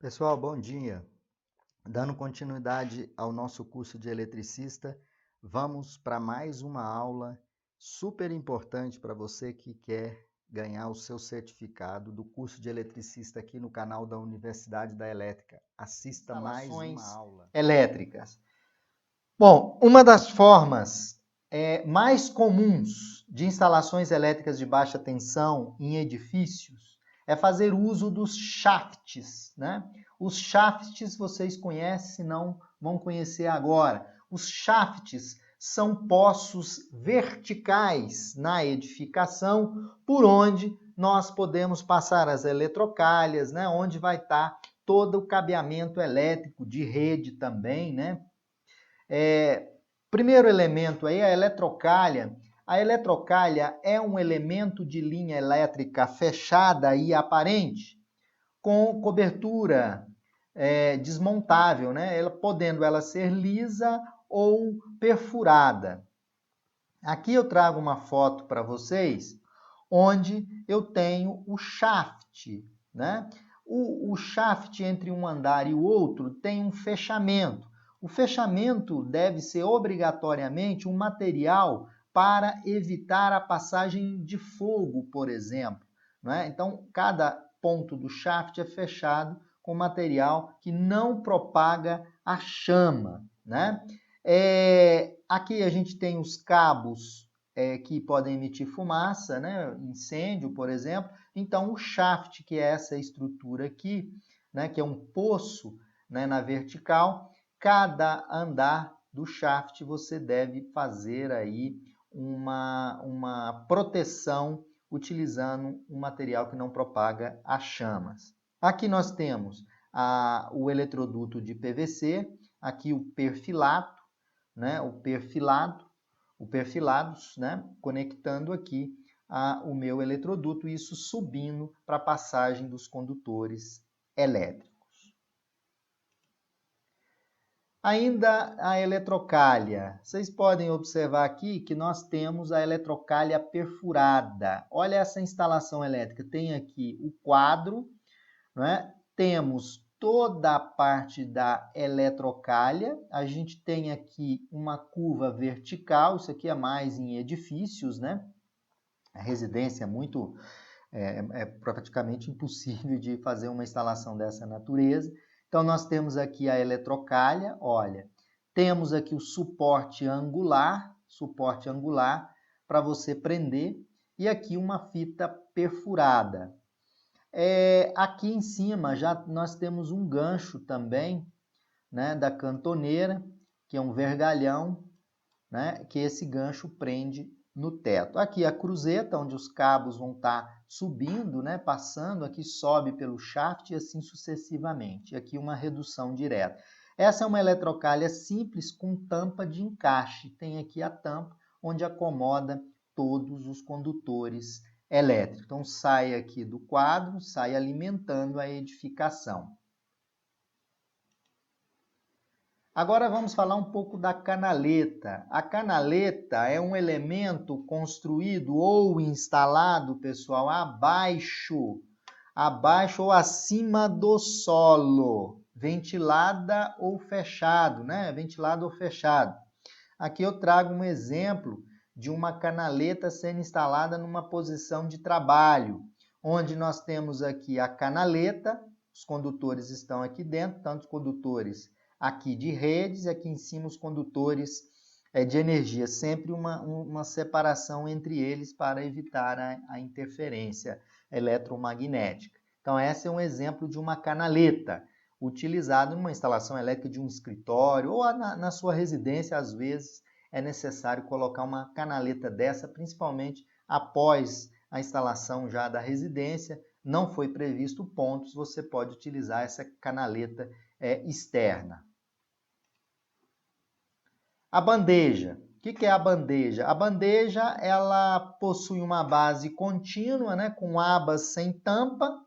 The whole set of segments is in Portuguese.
Pessoal, bom dia. Dando continuidade ao nosso curso de eletricista, vamos para mais uma aula super importante para você que quer ganhar o seu certificado do curso de eletricista aqui no canal da Universidade da Elétrica. Assista mais uma aula. Elétricas. Bom, uma das formas mais comuns de instalações elétricas de baixa tensão em edifícios é fazer uso dos shafts, né? Os shafts vocês conhecem, se não vão conhecer agora. Os shafts são poços verticais na edificação por onde nós podemos passar as eletrocalhas, né? Onde vai estar todo o cabeamento elétrico de rede também, né? Primeiro elemento aí, a eletrocalha. A eletrocalha é um elemento de linha elétrica fechada e aparente, com cobertura desmontável, né? Podendo ela ser lisa ou perfurada. Aqui eu trago uma foto para vocês, onde eu tenho o shaft, né? O shaft entre um andar e o outro tem um fechamento. O fechamento deve ser obrigatoriamente um material para evitar a passagem de fogo, por exemplo, né? Então, cada ponto do shaft é fechado com material que não propaga a chama, né? Aqui a gente tem os cabos que podem emitir fumaça, né? Incêndio, por exemplo. Então, o shaft, que é essa estrutura aqui, né? Que é um poço, né? Na vertical, cada andar do shaft você deve fazer aí uma proteção utilizando um material que não propaga as chamas. Aqui nós temos o eletroduto de PVC, aqui o perfilato, né, o perfilados, né, conectando aqui o meu eletroduto, isso subindo para a passagem dos condutores elétricos. Ainda a eletrocalha. Vocês podem observar aqui que nós temos a eletrocalha perfurada. Olha essa instalação elétrica. Tem aqui o quadro, né? Temos toda a parte da eletrocalha. A gente tem aqui uma curva vertical. Isso aqui é mais em edifícios, né? A residência é praticamente impossível de fazer uma instalação dessa natureza. Então, nós temos aqui a eletrocalha, olha, temos aqui o suporte angular para você prender, e aqui uma fita perfurada. Aqui em cima já nós temos um gancho também, né, da cantoneira, que é um vergalhão, né, que esse gancho prende no teto. Aqui a cruzeta, onde os cabos vão estar subindo, né, passando, aqui sobe pelo shaft e assim sucessivamente. Aqui uma redução direta. Essa é uma eletrocalha simples com tampa de encaixe. Tem aqui a tampa onde acomoda todos os condutores elétricos. Então sai aqui do quadro, sai alimentando a edificação. Agora vamos falar um pouco da canaleta. A canaleta é um elemento construído ou instalado, pessoal, abaixo ou acima do solo, ventilada ou fechado, né? Ventilado ou fechado. Aqui eu trago um exemplo de uma canaleta sendo instalada numa posição de trabalho, onde nós temos aqui a canaleta, os condutores estão aqui dentro, tanto os condutores aqui de redes, aqui em cima os condutores de energia, sempre uma separação entre eles para evitar a interferência eletromagnética. Então, esse é um exemplo de uma canaleta, utilizado numa instalação elétrica de um escritório ou na sua residência, às vezes é necessário colocar uma canaleta dessa, principalmente após a instalação já da residência, não foi previsto pontos, você pode utilizar essa canaleta externa. A bandeja. O que é a bandeja? A bandeja ela possui uma base contínua, né, com abas sem tampa,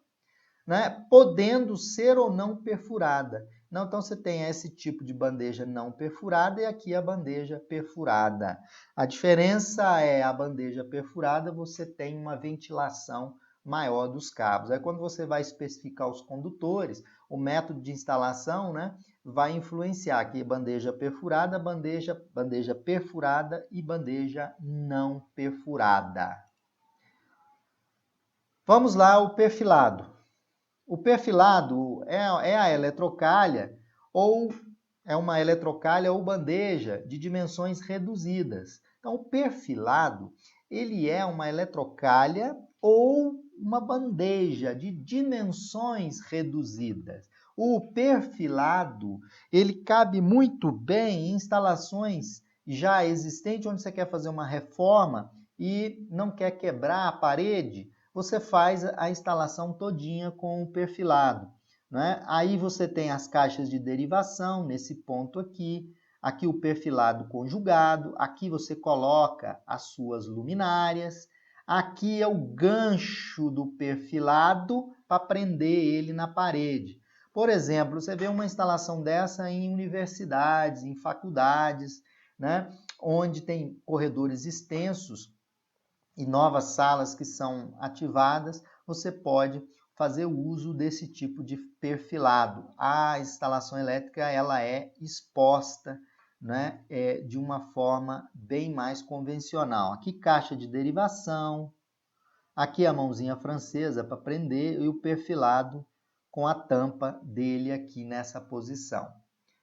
né, podendo ser ou não perfurada. Então você tem esse tipo de bandeja não perfurada e aqui a bandeja perfurada. A diferença é a bandeja perfurada, você tem uma ventilação maior dos cabos. Aí quando você vai especificar os condutores, o método de instalação, né, vai influenciar aqui bandeja perfurada, bandeja perfurada e bandeja não perfurada. Vamos lá, o perfilado. O perfilado é a eletrocalha ou é uma eletrocalha ou bandeja de dimensões reduzidas. Então, o perfilado, ele é uma eletrocalha ou uma bandeja de dimensões reduzidas. O perfilado, ele cabe muito bem em instalações já existentes, onde você quer fazer uma reforma e não quer quebrar a parede, você faz a instalação todinha com o perfilado, né? Aí você tem as caixas de derivação nesse ponto aqui, aqui o perfilado conjugado, aqui você coloca as suas luminárias, aqui é o gancho do perfilado para prender ele na parede. Por exemplo, você vê uma instalação dessa em universidades, em faculdades, né? Onde tem corredores extensos e novas salas que são ativadas, você pode fazer o uso desse tipo de perfilado. A instalação elétrica ela é exposta, né, de uma forma bem mais convencional. Aqui caixa de derivação, aqui a mãozinha francesa para prender e o perfilado com a tampa dele aqui nessa posição.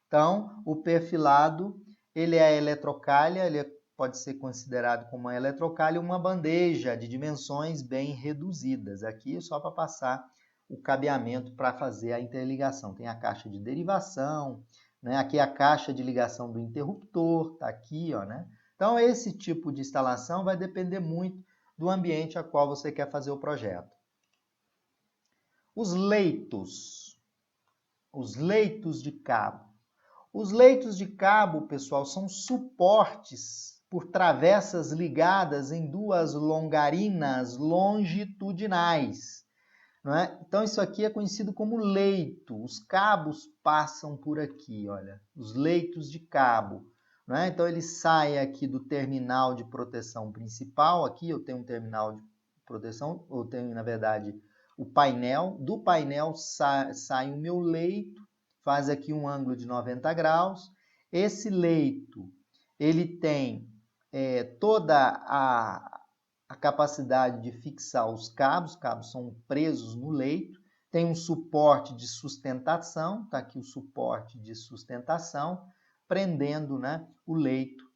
Então, o perfilado, ele é a eletrocalha, ele pode ser considerado como uma eletrocalha, uma bandeja de dimensões bem reduzidas. Aqui só para passar o cabeamento para fazer a interligação. Tem a caixa de derivação, né? Aqui a caixa de ligação do interruptor, está aqui, ó, né? Então, esse tipo de instalação vai depender muito do ambiente a qual você quer fazer o projeto. Os leitos de cabo. Os leitos de cabo, pessoal, são suportes por travessas ligadas em duas longarinas longitudinais, não é? Então, isso aqui é conhecido como leito. Os cabos passam por aqui, olha, os leitos de cabo. Não é? Então, ele sai aqui do terminal de proteção principal. Aqui eu tenho um terminal de proteção, eu tenho, na verdade, o painel. Do painel sai o meu leito, faz aqui um ângulo de 90 graus. Esse leito, ele tem toda a capacidade de fixar os cabos são presos no leito, tem um suporte de sustentação, está aqui o suporte de sustentação, prendendo, né, o leito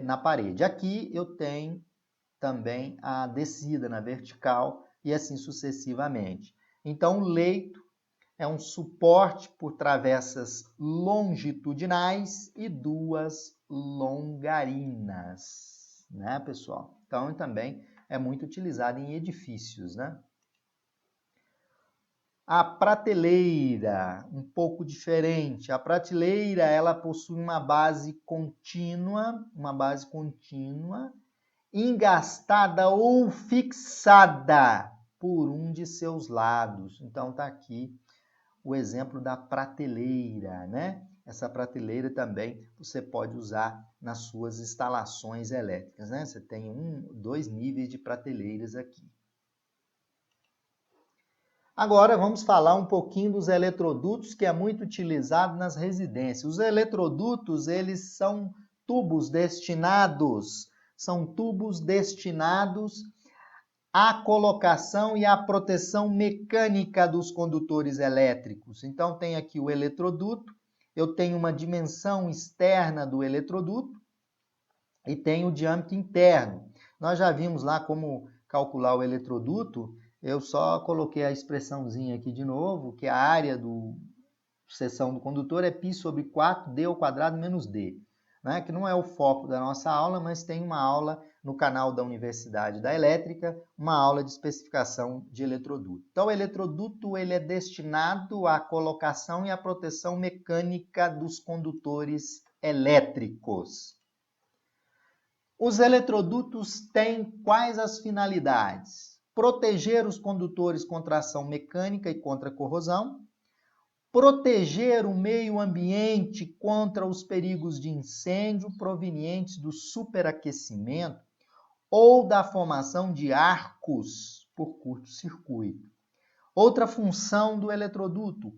na parede. Aqui eu tenho também a descida na vertical e assim sucessivamente. Então, o leito é um suporte por travessas longitudinais e duas longarinas, né, pessoal? Então, também é muito utilizado em edifícios, né? A prateleira, um pouco diferente. A prateleira, ela possui uma base contínua, engastada ou fixada por um de seus lados. Então, está aqui o exemplo da prateleira, né? Essa prateleira também você pode usar nas suas instalações elétricas, né? Você tem dois níveis de prateleiras aqui. Agora vamos falar um pouquinho dos eletrodutos, que é muito utilizado nas residências. Os eletrodutos, eles são tubos destinados à colocação e à proteção mecânica dos condutores elétricos. Então, tem aqui o eletroduto, eu tenho uma dimensão externa do eletroduto e tenho o diâmetro interno. Nós já vimos lá como calcular o eletroduto, eu só coloquei a expressãozinha aqui de novo, que a área do seção do condutor é π sobre 4d ao quadrado menos d. Né? Que não é o foco da nossa aula, mas tem uma aula no canal da Universidade da Elétrica, uma aula de especificação de eletroduto. Então, o eletroduto ele é destinado à colocação e à proteção mecânica dos condutores elétricos. Os eletrodutos têm quais as finalidades? Proteger os condutores contra ação mecânica e contra corrosão, proteger o meio ambiente contra os perigos de incêndio provenientes do superaquecimento ou da formação de arcos por curto-circuito. Outra função do eletroduto,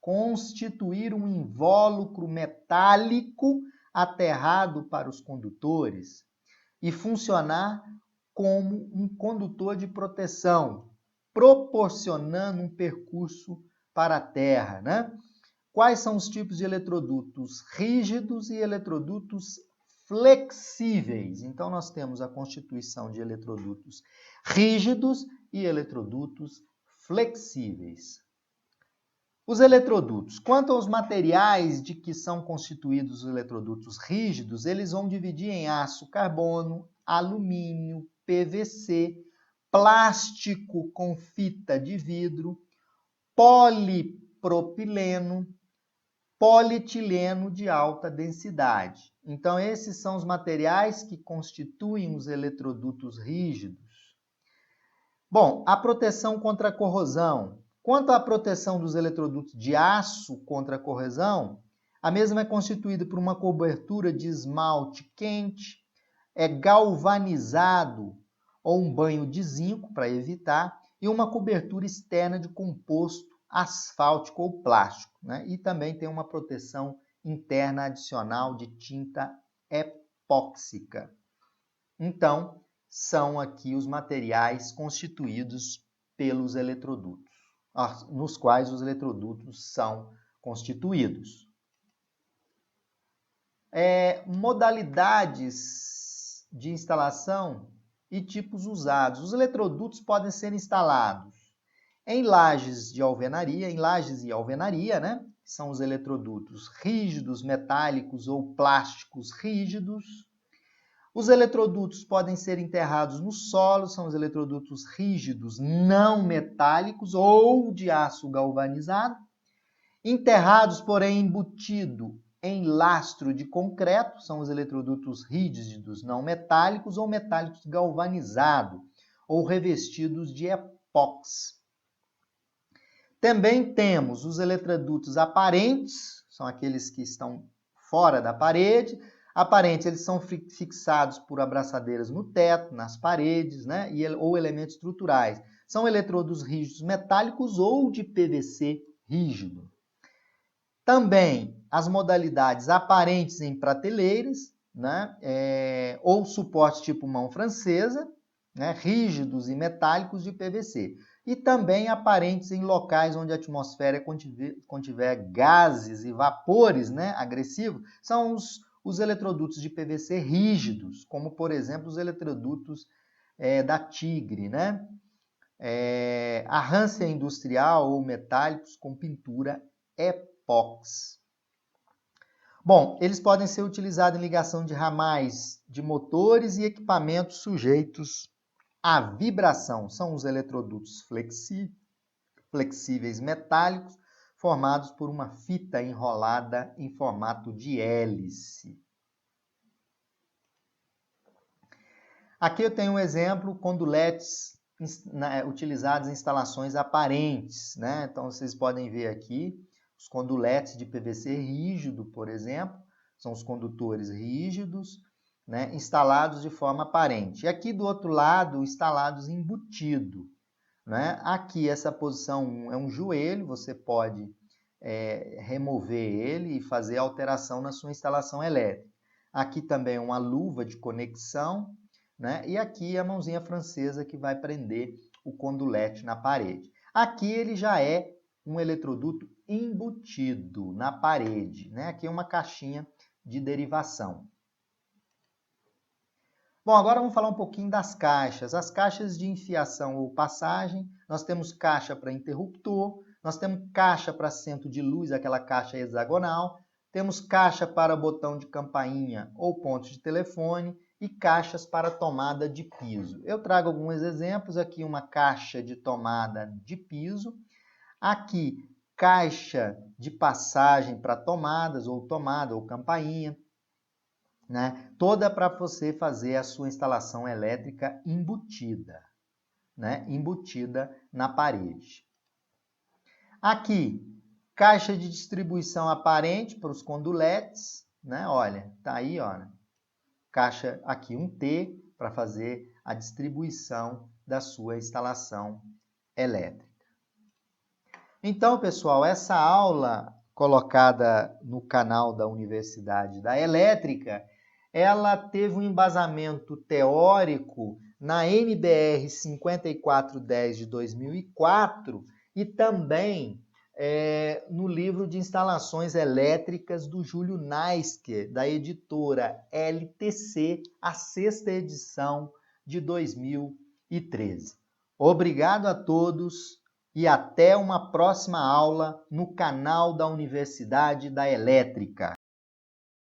constituir um invólucro metálico aterrado para os condutores e funcionar como um condutor de proteção, proporcionando um percurso para a Terra, né? Quais são os tipos de eletrodutos rígidos e eletrodutos flexíveis? Então, nós temos a constituição de eletrodutos rígidos e eletrodutos flexíveis. Os eletrodutos. Quanto aos materiais de que são constituídos os eletrodutos rígidos, eles vão dividir em aço, carbono, alumínio, PVC, plástico com fita de vidro, polipropileno, polietileno de alta densidade. Então, esses são os materiais que constituem os eletrodutos rígidos. Bom, a proteção contra a corrosão. Quanto à proteção dos eletrodutos de aço contra a corrosão, a mesma é constituída por uma cobertura de esmalte quente, é galvanizado ou um banho de zinco para evitar, e uma cobertura externa de composto asfáltico ou plástico, né? E também tem uma proteção interna adicional de tinta epóxica. Então, são aqui os materiais constituídos pelos eletrodutos, nos quais os eletrodutos são constituídos. Modalidades de instalação e tipos usados. Os eletrodutos podem ser instalados em lajes de alvenaria, né? São os eletrodutos rígidos, metálicos ou plásticos rígidos. Os eletrodutos podem ser enterrados no solo, são os eletrodutos rígidos não metálicos ou de aço galvanizado. Enterrados, porém, embutido em lastro de concreto, são os eletrodutos rígidos não metálicos ou metálicos galvanizados, ou revestidos de epóxi. Também temos os eletrodutos aparentes, são aqueles que estão fora da parede. Aparentes, eles são fixados por abraçadeiras no teto, nas paredes, né? Ou elementos estruturais. São eletrodos rígidos metálicos ou de PVC rígido. Também as modalidades aparentes em prateleiras, né? Ou suporte tipo mão francesa, né? Rígidos e metálicos de PVC. E também aparentes em locais onde a atmosfera contiver gases e vapores, né? Agressivos, são os eletrodutos de PVC rígidos, como, por exemplo, os eletrodutos da Tigre, né? A rância industrial ou metálicos com pintura epóxi. Bom, eles podem ser utilizados em ligação de ramais de motores e equipamentos sujeitos à vibração. São os eletrodutos flexíveis metálicos, formados por uma fita enrolada em formato de hélice. Aqui eu tenho um exemplo, conduletes utilizados em instalações aparentes, né? Então, vocês podem ver aqui os conduletes de PVC rígido, por exemplo, são os condutores rígidos, né? Instalados de forma aparente. E aqui do outro lado, instalados embutido, né? Aqui essa posição é um joelho, você pode remover ele e fazer alteração na sua instalação elétrica. Aqui também uma luva de conexão, né? E aqui a mãozinha francesa que vai prender o condulete na parede. Aqui ele já é um eletroduto embutido na parede, né? Aqui é uma caixinha de derivação. Bom, agora vamos falar um pouquinho das caixas. As caixas de enfiação ou passagem, nós temos caixa para interruptor, nós temos caixa para centro de luz, aquela caixa hexagonal, temos caixa para botão de campainha ou ponto de telefone e caixas para tomada de piso. Eu trago alguns exemplos, aqui uma caixa de tomada de piso, aqui caixa de passagem para tomadas ou tomada ou campainha, né? Toda para você fazer a sua instalação elétrica embutida, né? Embutida na parede. Aqui, caixa de distribuição aparente para os conduletes, né? Olha, tá aí, olha. Caixa aqui um T para fazer a distribuição da sua instalação elétrica. Então, pessoal, essa aula colocada no canal da Universidade da Elétrica, ela teve um embasamento teórico na NBR 5410 de 2004 e também no livro de instalações elétricas do Júlio Naisker, da editora LTC, a sexta edição de 2013. Obrigado a todos e até uma próxima aula no canal da Universidade da Elétrica.